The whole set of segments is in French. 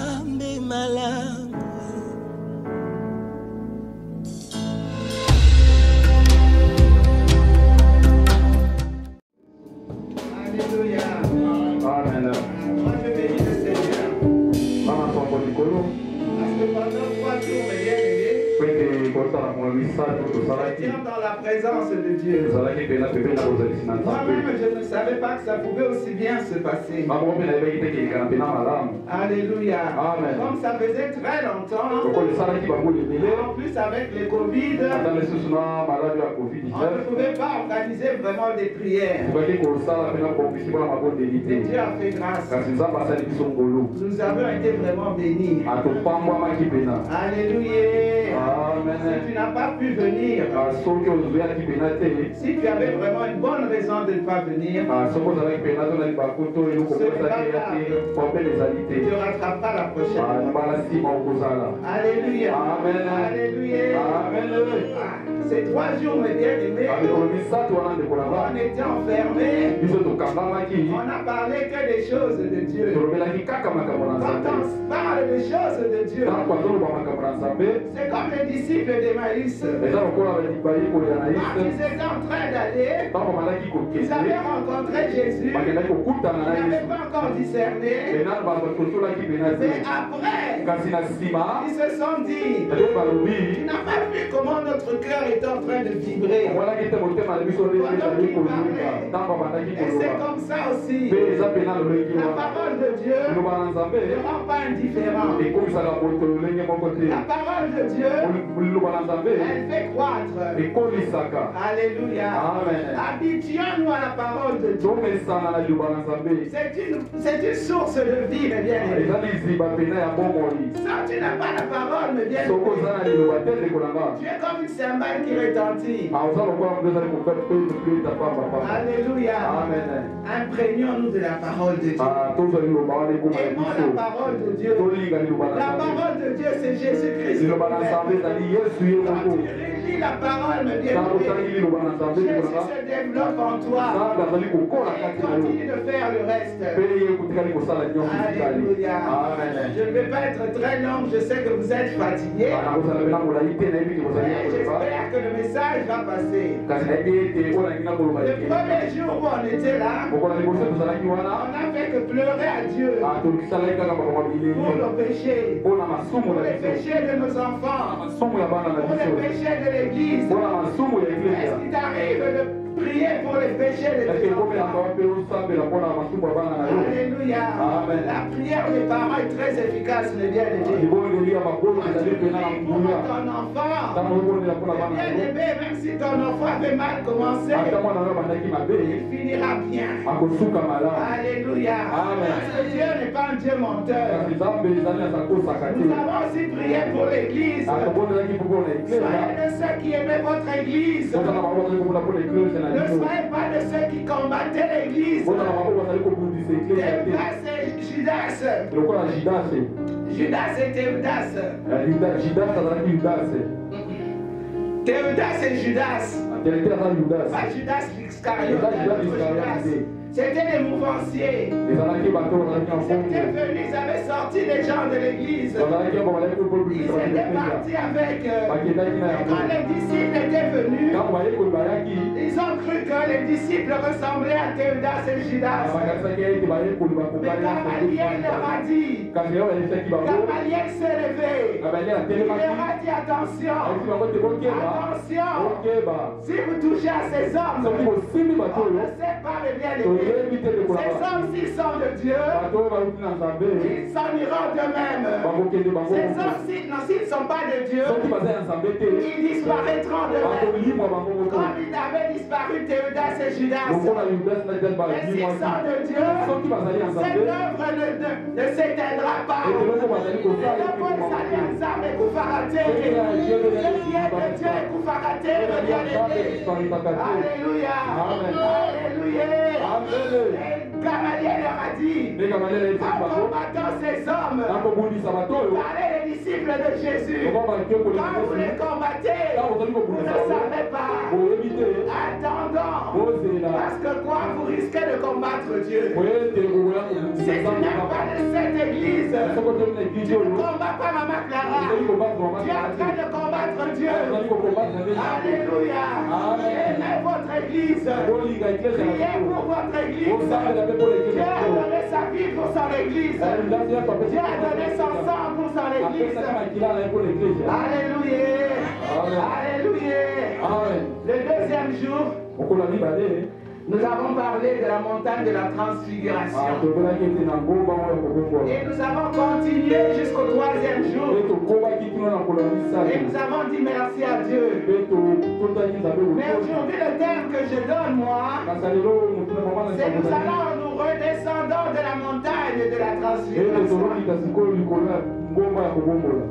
Nzambe malamu. Alléluia. Amen. Moi je bénis le Seigneur. Parce que pendant 3 jours, mes bien-aimés, j'étais dans la présence de Dieu. Moi-même, je ne savais pas que ça pouvait aussi bien se passer. Alléluia. Amen. Comme ça faisait très longtemps, en plus avec le Covid, on ne pouvait pas organiser vraiment des prières. Et Dieu a fait grâce. Nous avons été vraiment bénis. Alléluia. Amen. Si tu n'as pas pu venir, si tu avais vraiment une bonne raison de ne pas venir, tu te rattraperas la prochaine fois. Alléluia. Amen. Alléluia. Amen. Ces 3 jours, mes bien-aimés, on était enfermés. On a parlé que des choses de Dieu. Quand on parle des choses de Dieu, c'est comme les disciples d'Emmaüs. Quand ils étaient en train d'aller, ils avaient rencontré Jésus. Ils n'avaient pas encore discerné. Mais après, ils se sont dit, tu n'as pas vu comment notre cœur est en train de vibrer. Et c'est comme ça aussi. La parole de Dieu ne rend pas indifférent. La parole de Dieu, elle fait croître. Alléluia. Habituons-nous à la parole de Dieu. C'est une source de vie, mes bien-aimés. Si tu n'as pas la parole, mes bien-aimés, tu es comme une cymbale qui retentit. Alléluia. Imprégnons-nous de la parole de Dieu. Aimons la parole de Dieu. La parole de Dieu, c'est Jésus-Christ. Quand tu relis la parole, mes bien-aimés, Jésus se développe en toi. Et continue de faire le reste. Alléluia. Je ne vais pas être très long, je sais que vous êtes fatigués. J'espère que le message va passer. Le premier jour où on était là, on n'a fait que pleurer à Dieu pour nos péchés, pour les péchés de nos enfants, pour les péchés de l'Église. Est-ce qu'il t'arrive de prier pour les péchés de tes enfants? Alléluia. La prière des parents est très efficace, mes bien-aimés. Pour ton enfant, bien-aimé, même si ton enfant avait mal commencé, il finira bien. Alléluia. Parce que Dieu n'est pas un Dieu menteur. Nous avons aussi prié pour l'Église. Soyez de ceux qui aimaient votre Église. Ne soyez pas de ceux qui combattaient l'Église. Théodas et Judas. Judas et Théodas. Théodas et Judas. Pas Judas Iscariote. C'était les mouvanciers. C'était venu, ils avaient sorti les gens de l'église. Ils étaient partis avec eux. Et quand les disciples étaient venus, ils ont cru que les disciples ressemblaient à Théodas et Judas. Mais Gamaliel leur a dit, Gamaliel s'est levé. Il leur a dit attention, si vous touchez à ces hommes, on ne sait pas le bien de ces hommes-ci sont de Dieu, ils s'en iront d'eux-mêmes. Ces hommes-ci, s'ils ne sont pas de Dieu, ils disparaîtront d'eux-mêmes. Comme il avait disparu Théodas et Judas. Mais s'ils sont de Dieu, cette œuvre ne s'éteindra pas. Alléluia. Gamaliel leur a dit, en combattant ces hommes, parlez les disciples de Jésus, quand vous les combattez, vous ne savez pas. Attendons. Parce que quoi, vous risquez de combattre Dieu. Si tu n'es pas de cette église, tu ne combats pas Maman Clara. Tu es en train de combattre Dieu. Alléluia. Aimez votre église. Priez pour votre église. Dieu a donné sa vie pour son église. Dieu a donné son sang pour son église. Alléluia. Alléluia. Le deuxième jour, nous avons parlé de la montagne de la transfiguration. Et nous avons continué jusqu'au troisième jour. Et nous avons dit merci à Dieu. Mais aujourd'hui, le terme que je donne, moi, c'est nous allons nous redescendons de la montagne de la transfiguration.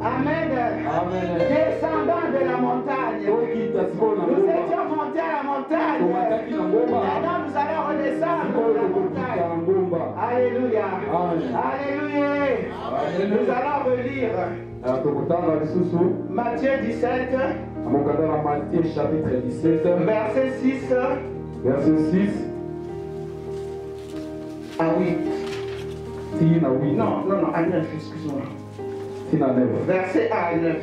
Amen. Descendant de la montagne. Nous étions montés à la montagne. Maintenant, nous allons redescendre de la montagne. Alléluia. Alléluia. Nous allons relire Matthieu 17, chapitre 17, verset 6 verset 6 à 8. Non, à 9, excuse-moi. Verset 1 à 9.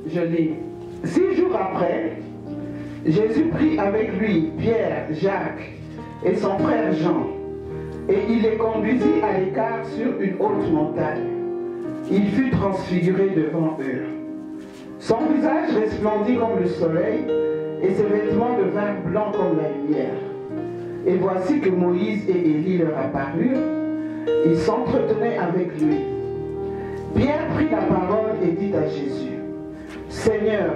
Je lis. 6 jours après, Jésus prit avec lui Pierre, Jacques et son frère Jean, et il les conduisit à l'écart sur une haute montagne. Il fut transfiguré devant eux. Son visage resplendit comme le soleil, et ses vêtements devinrent blancs comme la lumière. Et voici que Moïse et Élie leur apparurent. Ils s'entretenaient avec lui. Pierre prit la parole et dit à Jésus, « Seigneur,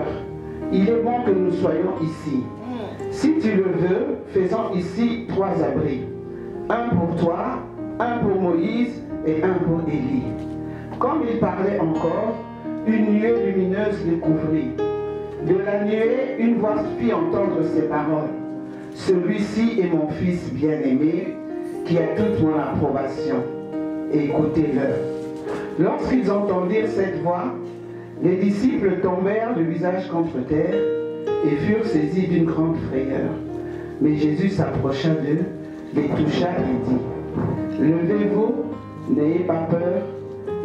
il est bon que nous soyons ici. Si tu le veux, faisons ici 3 abris. Un pour toi, un pour Moïse et un pour Élie. » Comme il parlait encore, une nuée lumineuse les couvrit. De la nuée, une voix fit entendre ces paroles. « Celui-ci est mon fils bien-aimé, qui a toute mon approbation. Écoutez-le. » Lorsqu'ils entendirent cette voix, les disciples tombèrent le visage contre terre et furent saisis d'une grande frayeur. Mais Jésus s'approcha d'eux, les toucha et dit, « Levez-vous, n'ayez pas peur. »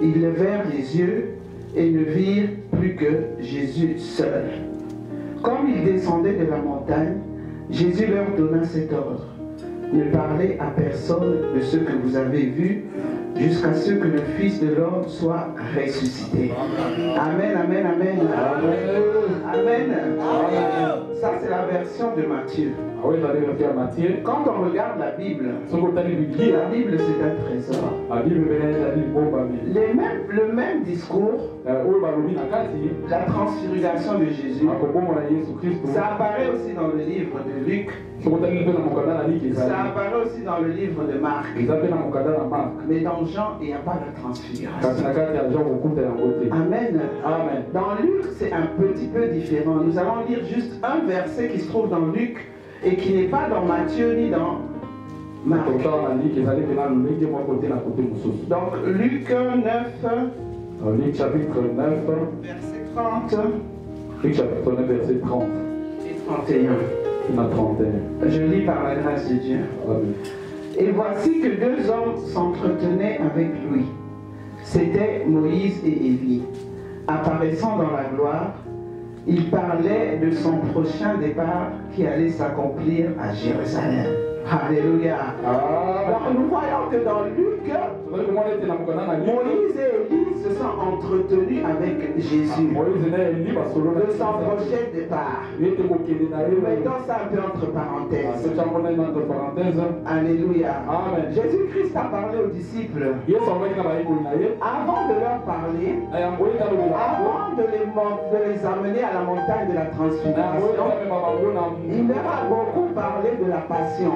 Ils levèrent les yeux et ne virent plus que Jésus seul. Comme ils descendaient de la montagne, Jésus leur donna cet ordre. Ne parlez à personne de ce que vous avez vu, jusqu'à ce que le Fils de l'homme soit ressuscité. Amen, amen, amen. Amen. Amen. Ça, c'est la version de Matthieu. Quand on regarde la Bible, la Bible, c'est un trésor. Le même discours, la transfiguration de Jésus, ça apparaît aussi dans le livre de Luc. Ça apparaît aussi dans le livre de Marc. Mais dans Jean, il n'y a pas de transfiguration. Amen. Amen. Dans Luc, c'est un petit peu différent. Nous allons lire juste un verset qui se trouve dans Luc et qui n'est pas dans Matthieu ni dans Marc. Donc Luc 9, Luc chapitre 9, verset 30. Luc chapitre 9, verset 30 et 31. Je lis par la grâce de Dieu. Amen. Et voici que 2 hommes s'entretenaient avec lui. C'étaient Moïse et Élie. Apparaissant dans la gloire, ils parlaient de son prochain départ qui allait s'accomplir à Jérusalem. Alléluia. Alors, nous voyons que dans Luc, Moïse et Élie se sont entretenus avec Jésus de son prochain départ. Mettons ça un peu entre parenthèses. Alléluia. Jésus-Christ a parlé aux disciples. Avant de leur parler, avant de les amener à la montagne de la transfiguration, il leur a beaucoup parlé de la passion.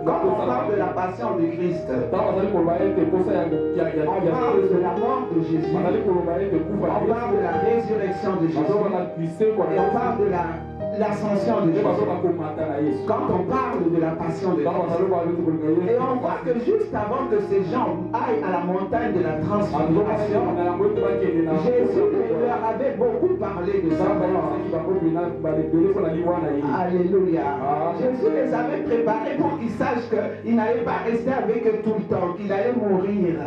Quand on parle de la passion de Christ, on parle de la mort de Jésus, on parle de la résurrection de Jésus, et on parle de l'ascension de Jésus, quand on parle de la passion de Jésus, et on voit que juste avant que ces gens aillent à la montagne de la transfiguration, Jésus leur avait beaucoup parlé de ça. Alléluia. Jésus les avait préparés pour qu'ils sachent qu'il n'allait pas rester avec eux tout le temps, qu'il allait mourir.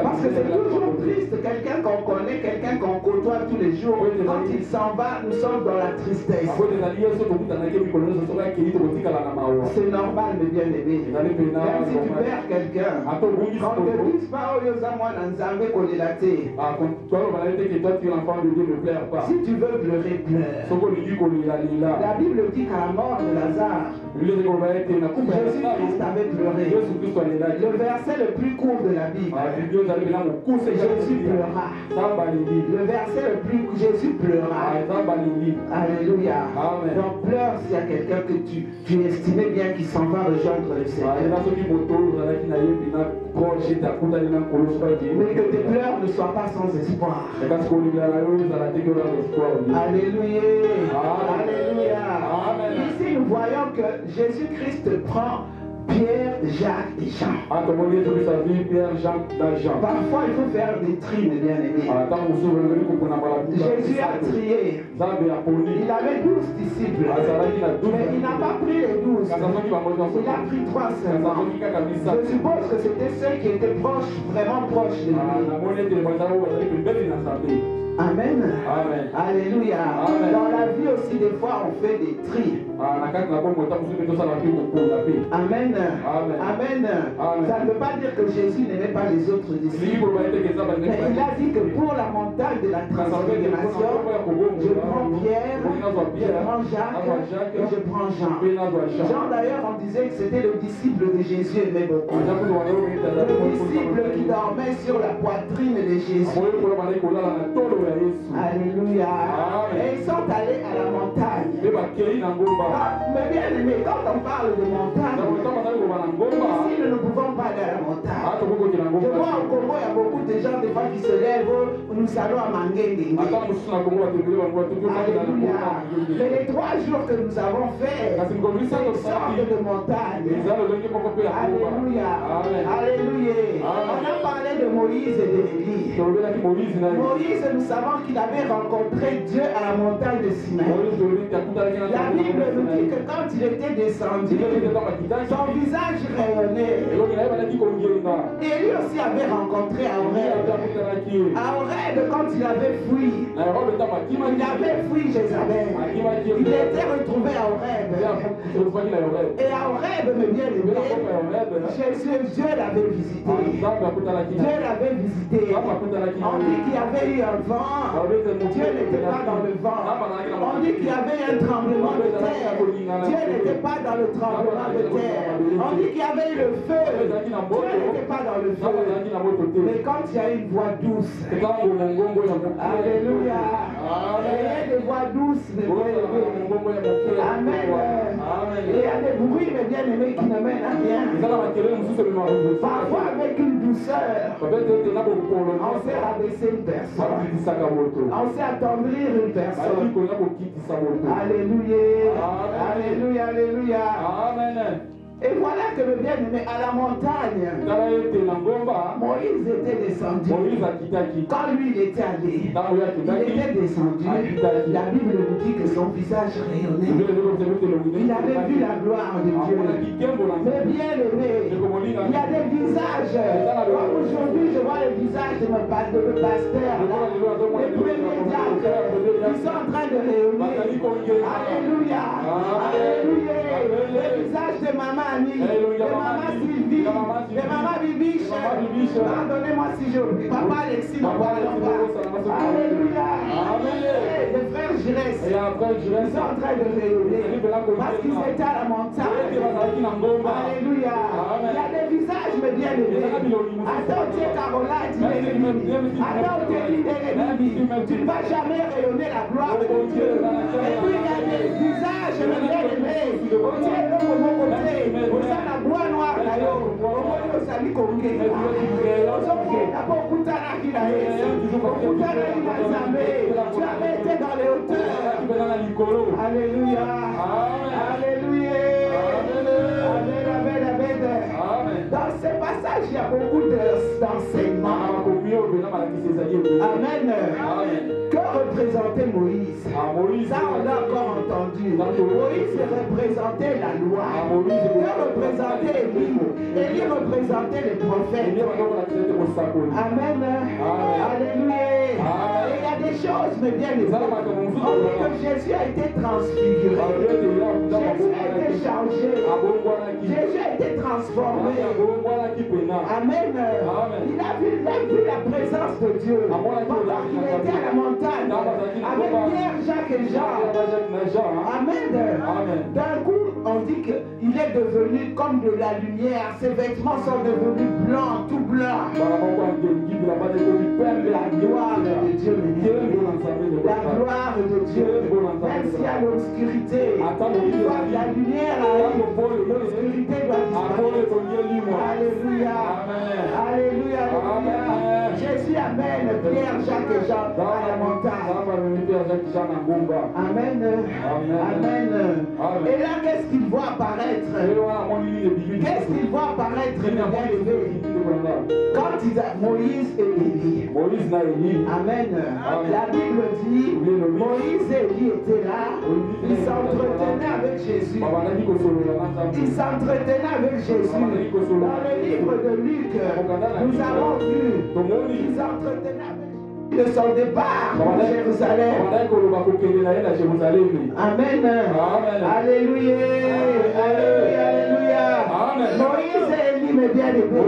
Parce que c'est toujours triste, quelqu'un qu'on connaît, quelqu'un qu'on côtoie tous les jours, quand il s'en va, nous sommes dans la tristesse. C'est normal, mes bien-aimés. Même si tu perds quelqu'un, on ne te dise pas, oh, Yosamwa Nanzambe Kolilate. Si tu veux pleurer, pleure. La Bible dit qu'à la mort de Lazare, Jésus-Christ avait pleuré. Le verset le plus court de la Bible, Jésus pleura. Le verset le plus court, Jésus pleura. Alléluia. Donc pleure s'il y a quelqu'un que tu estimais bien qu'il s'en va rejoindre le Seigneur. Mais que tes pleurs ne soient pas sans espoir. Alléluia. Alléluia. Ici nous voyons que Jésus-Christ prend Pierre, Jacques et Jean. Parfois il faut faire des tri, mes bien-aimés. Jésus a trié. Il avait 12 disciples. Mais il n'a pas pris les 12. Il a pris 3 seulement. Je suppose que c'était ceux qui étaient proches, vraiment proches de lui. Amen. Amen. Alléluia. Amen. Dans la vie aussi, des fois, on fait des tris. Amen. Amen. Amen. Ça ne veut pas dire que Jésus n'aimait pas les autres disciples. Mais il a dit que pour la montagne de la transfiguration, je prends Pierre, je prends Jacques et je prends Jean. Jean d'ailleurs, on disait que c'était le disciple de Jésus aimait beaucoup. Le disciple qui dormait sur la poitrine de Jésus. Alléluia. Et ils sont allés à la montagne. Mais bien aimé, quand on parle de montagne, ici nous ne pouvons pas aller à la montagne. Je vois au Congo, il y a beaucoup de gens des fois qui se lèvent, nous allons à Manguende. Alléluia. Mais les 3 jours que nous avons fait, c'est une sorte de montagne. Alléluia. Alléluia. On a parlé de Moïse et d'Élie. Moïse, nous savons qu'il avait rencontré Dieu à la montagne de Sinaï. La Bible nous dit que quand il était descendu, son visage rayonnait. Et lui aussi avait rencontré Horeb. À Horeb, quand il avait fui, il avait fui Jézabel. Il était retrouvé à Horeb. Et à Horeb, mes bien-aimés, Dieu l'avait visité. Dieu l'avait visité. On dit qu'il y avait eu un vent. Dieu n'était pas dans le vent. On dit qu'il y avait un tremblement de terre. Dieu n'était pas dans le tremblement de terre. On dit qu'il y avait eu le feu. Dieu n'était pas dans le feu. Mais quand il y a une voix douce, alléluia, il y a des voix douces, mes bien-aimés. Amen. Et il y a des bruits, mes bien-aimés, qui ne mènent à rien. Parfois avec une douceur, on sait rabaisser une personne. On sait attendrir une personne. Alléluia. Alléluia. Alléluia. Amen. Et voilà que le bien-aimé à la montagne, Moïse était descendu. Quand lui il était allé, il était descendu. La Bible nous dit que son visage rayonnait. Il avait vu la gloire de Dieu. Mais bien-aimé, il y a des visages. Comme aujourd'hui, je vois le visage de mon pasteur, les premiers diacres, ils sont en train de rayonner. Alléluia. Alléluia. Le visage de maman Annie, de maman Sylvie, de maman Bibiche. Pardonnez-moi si je oublie. Papa Alexis, n'en parlons pas. Alléluia. Les frères Giresse, ils sont en train de rayonner parce qu'ils étaient à la montagne. Alléluia. Il y a des visages, mais bien aimés. Attends, tu es Caroline, tu es Rémi. Attends, tu es Rémi. Tu ne vas jamais rayonner la gloire de Dieu. Et puis il y a des visages, mais bien aimés. Tu es là pour mon côté. Au sein de la bois noire, d'ailleurs. Au moins, au salut, Congé. Tu avais été dans les hauteurs. Alléluia. Alléluia. Amen, amen, amen. Dans ce passage, il y a beaucoup d'enseignements. Amen. Que représentait Moïse? Ça, on l'a encore entendu. Moïse représentait la loi. Que représentait Élie? Élie représentait les prophètes. Amen. Alléluia. Et il y a des choses, mais bien les autres. On dit que Jésus a été transfiguré. Jésus a été changé. Jésus a été transformé. Amen. Il a vu la présence de Dieu. Pendant qu'il était à la montagne avec Pierre, Jacques et Jean. Amen. D'un coup, on dit qu'il est devenu comme de la lumière. Ses vêtements sont devenus blancs, tout blancs. La gloire de Dieu. La gloire de Dieu. Même s'il y a l'obscurité, une fois que la lumière arrive, l'obscurité doit disparaître. Alléluia. Alléluia. Alléluia. Jésus amène Pierre, Jacques et Jean à la montagne. Amen. Amen. Et là, qu'est-ce qu'il voit apparaître? Qu'est-ce qu'il voit apparaître? Quand il a Moïse et Élie. Amen. La Bible dit Moïse et Élie étaient là. Ils s'entretenaient avec Jésus. Ils s'entretenaient avec Jésus. Dans le livre de Luc, nous avons vu qu'ils s'entretenaient avec Jésus de son départ à Jérusalem. Amen. Alléluia. Alléluia. Alléluia. Moïse et Élie, mes bien-aimés,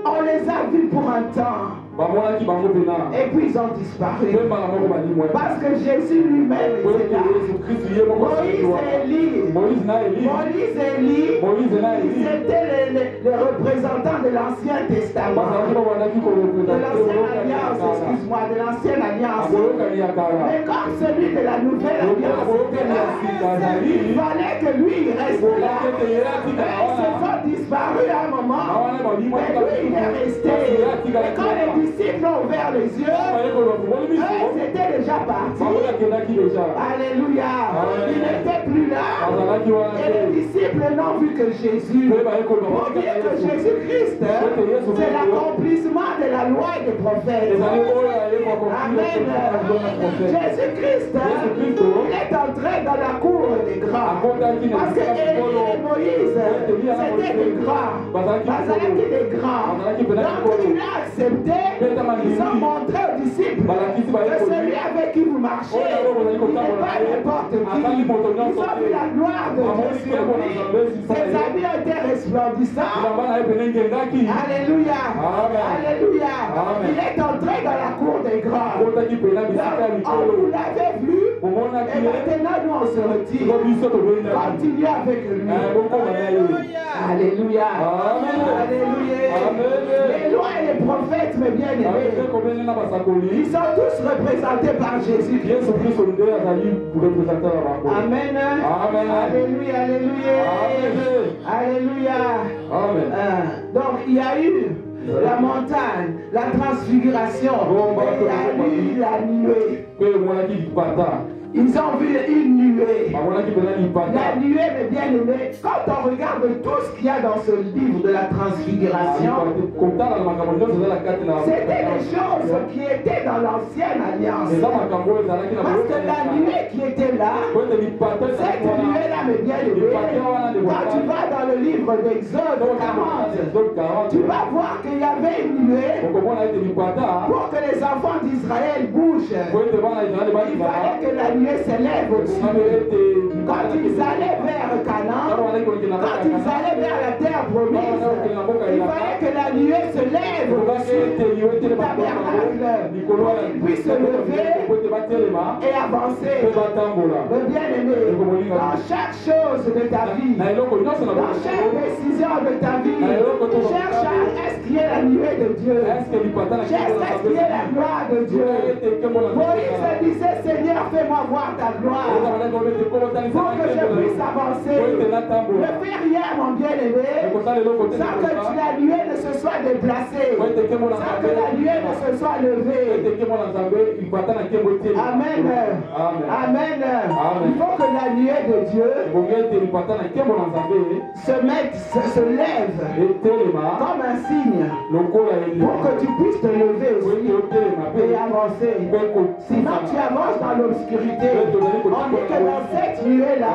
on les a vus pour un temps. Et puis ils ont disparu. Parce que Jésus lui-même était là. Moïse et Élie, ils étaient les représentants de l'Ancien Testament. De l'Ancienne Alliance, excuse-moi, de l'Ancienne Alliance. Mais comme celui de la Nouvelle Alliance était là, il fallait que lui reste là. Et ils se sont disparus à un moment. Mais lui, il est resté. Et quand les disciples ont ouvert les yeux, ils étaient déjà partis. Alléluia. Ils n'étaient plus là. Et les disciples n'ont vu que Jésus. Pour dire que Jésus-Christ, c'est l'accomplissement de la loi et des prophètes. Amen. Jésus-Christ, il est entré dans la cour des grands. Parce que Élie et Moïse, c'était des grands. Bazalaki des grands. Donc il a accepté. Ils ont montré aux disciples que celui avec qui vous marchez, il n'est pas n'importe qui. Ils ont vu la gloire de Dieu sur lui. Ses habits ont été resplendissants. Alléluia. Alléluia. Il est entré dans la cour des grands. On vous l'avait vu. Et maintenant nous on se retire. Continuez avec lui. Alléluia. Alléluia. Les lois et les prophètes, mes bien-aimés, ils sont tous représentés par Jésus. Amen. Alléluia. Alléluia. Alléluia. Donc il y a eu la montagne, la transfiguration, il y a eu la nuée. Ils ont vu une nuée. La nuée, mes bien-aimés, quand on regarde tout ce qu'il y a dans ce livre de la transfiguration, c'était des choses qui étaient dans l'ancienne alliance. Parce que la nuée qui était là, cette nuée-là, mes bien-aimés, quand tu vas dans le livre d'Exode 40, tu vas voir qu'il y avait une nuée pour que les enfants d'Israël bougent. Il fallait que la nuée s'élève au-dessus. Quand ils allaient vers Canaan, quand ils allaient vers la terre promise, il fallait que la nuée se lève au-dessus du tabernacle pour qu'ils puissent se lever et avancer. Le bien-aimé, dans chaque chose de ta vie, dans chaque décision de ta vie, cherche à est-ce qu'il y a la nuée de Dieu? Qu'est-ce qui est la gloire de Dieu? Moïse disait, Seigneur, fais-moi voir ta gloire pour que je puisse avancer. Ne fais rien, mon bien-aimé, sans que la nuée ne se soit déplacée, sans que la nuée ne se soit levée. Amen. Amen. Il faut que la nuée de Dieu se lève comme un signe pour que tu puisses te lever aussi et avancer. Sinon tu avances dans l'obscurité. On dit que dans cette nuée-là,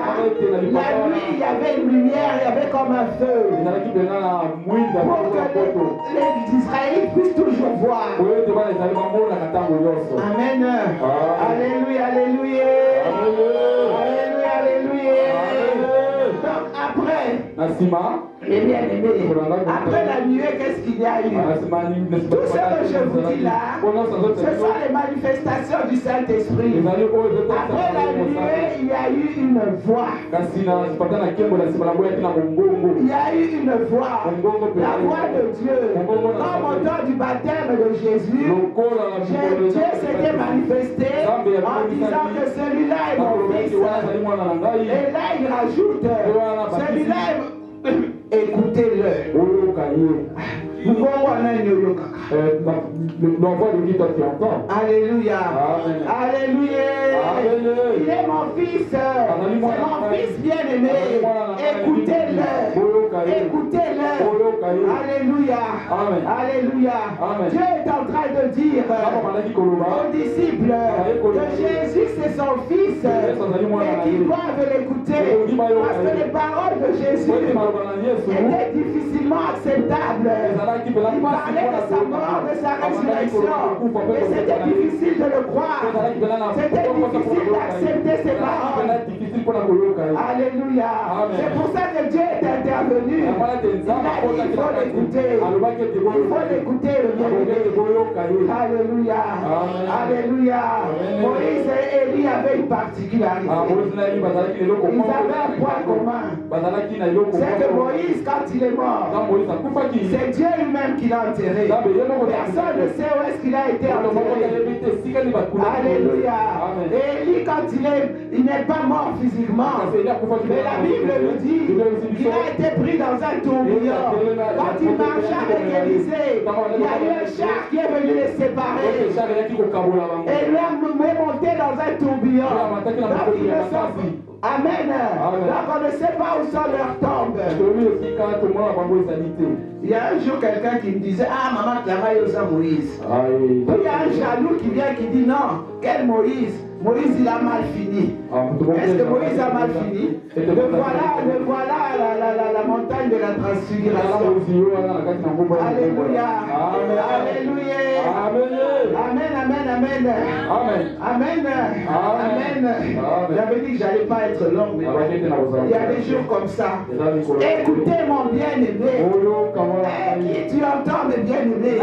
la nuit, il y avait une lumière, il y avait comme un feu pour que les Israélites puissent toujours voir. Amen. Alléluia, alléluia. Alléluia, alléluia. Donc après, les bien-aimés, après la nuée, qu'est-ce qu'il y a eu? Tout ce que je vous dis là, ce sont les manifestations du Saint-Esprit. Après la nuée, il y a eu une voix. Il y a eu une voix, la voix de Dieu. Comme au temps du baptême de Jésus, Dieu s'était manifesté en disant que celui-là est mon fils. Et là, il rajoute, celui-là est... Écoutez-le. Alléluia. Alléluia. Il est mon fils. C'est mon fils bien-aimé. Écoutez-le. Écoutez-le. Alléluia. Alléluia. Dieu est en train de dire aux disciples que Jésus c'est son fils et qu'ils doivent l'écouter. Parce que les paroles de Jésus étaient difficilement acceptables. Il parlait de sa mort, de sa résurrection. Et c'était difficile de le croire. C'était difficile d'accepter ses paroles. Alléluia. C'est pour ça que Dieu est intervenu. Il a dit il faut l'écouter. Il faut l'écouter, le bien-aimé. Alléluia. Alléluia. Moïse et Élie avaient une particularité. Ils avaient un point commun. C'est que Moïse, quand il est mort, c'est Dieu lui-même qui l'a enterré. Personne ne sait où est-ce qu'il a été enterré. Alléluia. Et Élie, quand il n'est pas mort physiquement, mais la Bible nous dit qu'il a été pris dans un tourbillon. Quand il marchait avec Élisée, il y a eu un char qui est venu les séparer. Et lui a monté dans un tourbillon. Donc ils ne sont plus. Amen. Donc on ne sait pas où sont leurs tombes. Il y a un jour quelqu'un qui me disait, ah maman travaille aux Moïse. Puis il y a un jaloux qui vient qui dit, non, quel Moïse? Moïse il a mal fini. Est-ce que Moïse a mal fini? Le voilà la montagne de la transfiguration. Alléluia. Alléluia. Amen, amen, amen. Amen. Amen. J'avais dit que j'allais pas être long, mais il y a des jours comme ça. Écoutez mon bien-aimé. Qui tu entends, mes bien-aimés?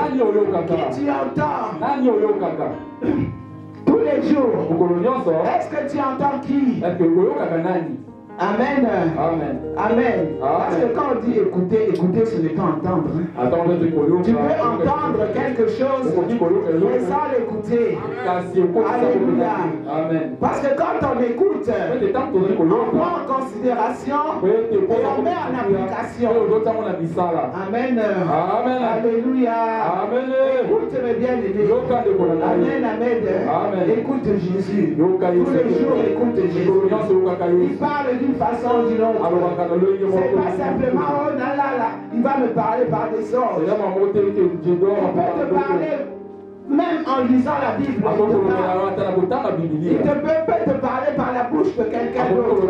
Qui tu entends? Tous les jours. Est-ce que tu entends qui? Amen. Amen. Amen. Parce que quand on dit écouter, écouter, ce n'est pas entendre. Tu peux entendre quelque chose, mais sans l'écouter. Alléluia. Amen. Parce que quand on écoute, on prend en considération et on met en application. Amen. Amen. Alléluia. Amen. Écoute mes bien-aimés. Amen. Amen. Écoute Jésus. Tous les jours, écoute Jésus. Il parle d'une façon ou d'une autre. C'est pas simplement, oh là là, il va me parler par des sons. Il peut te parler même en lisant la Bible. Il peut te parler par la bouche de quelqu'un d'autre.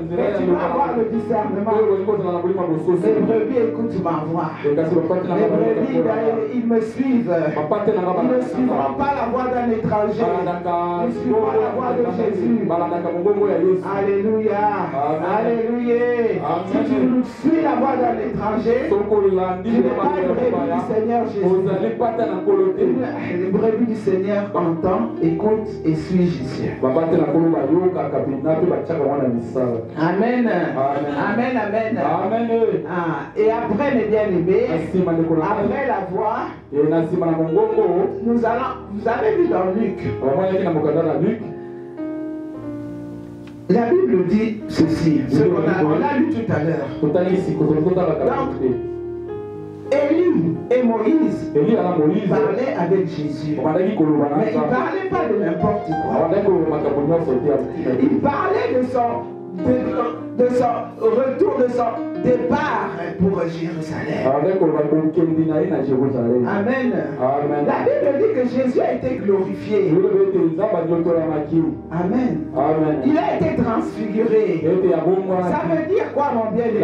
Mais tu dois avoir le discernement. Les brebis écoutent ma voix. Les brebis, ils me suivent. Ils ne suivront pas la voix d'un étranger. Ils suivront la voix de Jésus. Alléluia. Alléluia. Si tu suis la voix d'un étranger, tu n'es pas une brebis du Seigneur Jésus. les brebis du Seigneur entend, écoute et suis Jésus. Amen. Amen, amen. Amen. Et après, mes bien-aimés, après la voix, nous allons, vous avez vu dans Luc, la Bible dit ceci, ce qu'on a lu tout à l'heure. Élie et Moïse parlaient avec Jésus. Mais ils ne parlaient pas de n'importe quoi. Ils parlaient de son retour, de son départ pour Jérusalem. Amen. La Bible dit que Jésus a été glorifié. Amen. Il a été transfiguré. Ça veut dire quoi, mon bien-aimé?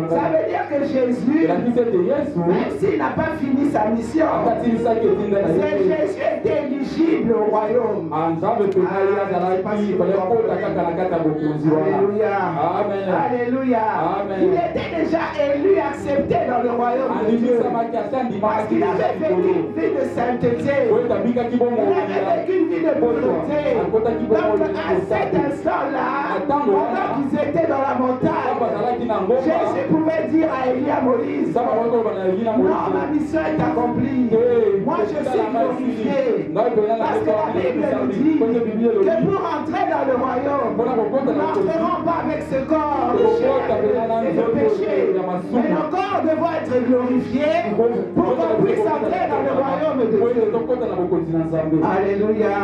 Ça veut dire que Jésus, même s'il n'a pas fini sa mission, Jésus était éligible au royaume. Alléluia. Amen. Alléluia. Amen. Il était déjà élu, accepté dans le royaume de Dieu. Parce qu'il avait vécu une vie de sainteté. Il avait vécu une vie de pureté. Donc à cet instant-là, pendant qu'ils étaient dans la montagne, Jésus pouvait dire à Élie, à Moïse, non, ma mission est accomplie. Moi je suis glorifié. Parce que la Bible nous dit que pour entrer dans le royaume, nous n'entrerons pas avec ce corps de chair et de péché. Mais nos corps devront être glorifiés pour qu'on puisse entrer dans le royaume de Dieu. Alléluia.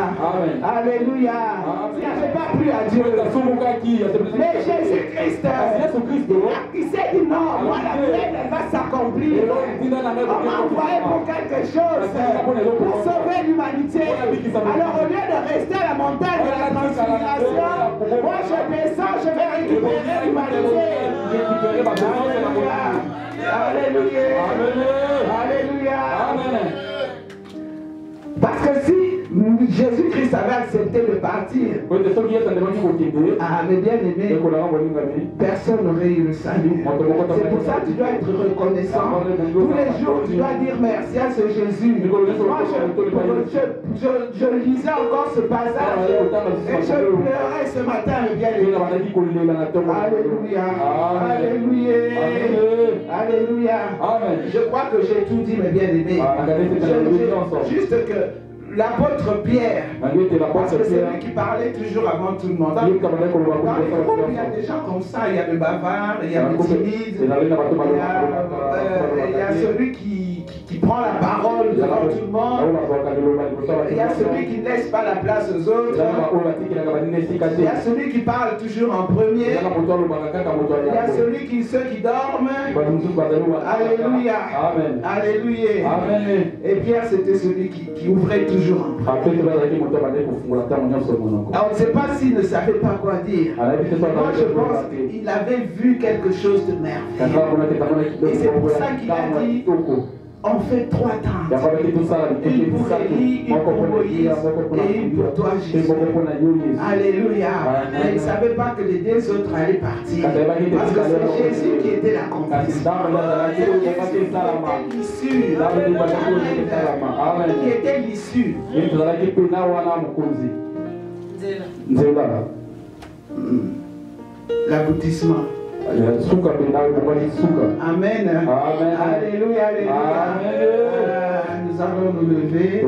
Alléluia. Il n'avait pas plu à Dieu. Mais Jésus-Christ, il s'est dit non, moi la plaine elle va s'accomplir. On m'a envoyé pour quelque chose, pour sauver l'humanité. Alors au lieu de rester à la montagne de la transfiguration, moi je descends, je vais récupérer l'humanité. Alléluia. Alléluia. Alléluia. Parce que si Jésus-Christ avait accepté de partir, mais bien aimé, personne n'aurait eu le salut. C'est pour ça que tu dois être reconnaissant. Tous les jours, tu dois dire merci à ce Jésus. Moi, je lisais encore ce passage et je pleurais ce matin, bien aimé. Alléluia. Alléluia. Alléluia. Je crois que j'ai tout dit, mes bien-aimés. Juste que l'apôtre Pierre, parce que c'est lui qui parlait toujours avant tout le monde. Dans les groupes, il y a des gens comme ça, il y a le bavard, il y a le timide, il y a celui qui prend la parole devant tout le monde, il y a celui qui ne laisse pas la place aux autres, il y a celui qui parle toujours en premier, il y a ceux qui dorment. Alléluia. Alléluia. Et Pierre, c'était celui qui ouvrait toujours. Alors, on ne sait pas s'il ne savait pas quoi dire. Moi, je pense qu'il avait vu quelque chose de merveilleux. Et c'est pour ça qu'il a dit, on fait 3 tentes. Une pour Élie, une pour Moïse et une pour toi, Jésus. Alléluia. Mais il ne savait pas que les 2 autres allaient partir. Parce que c'est Jésus qui était la confiance. Qui était l'issue. L'aboutissement. Amen. Alléluia, alléluia. Nous allons nous lever.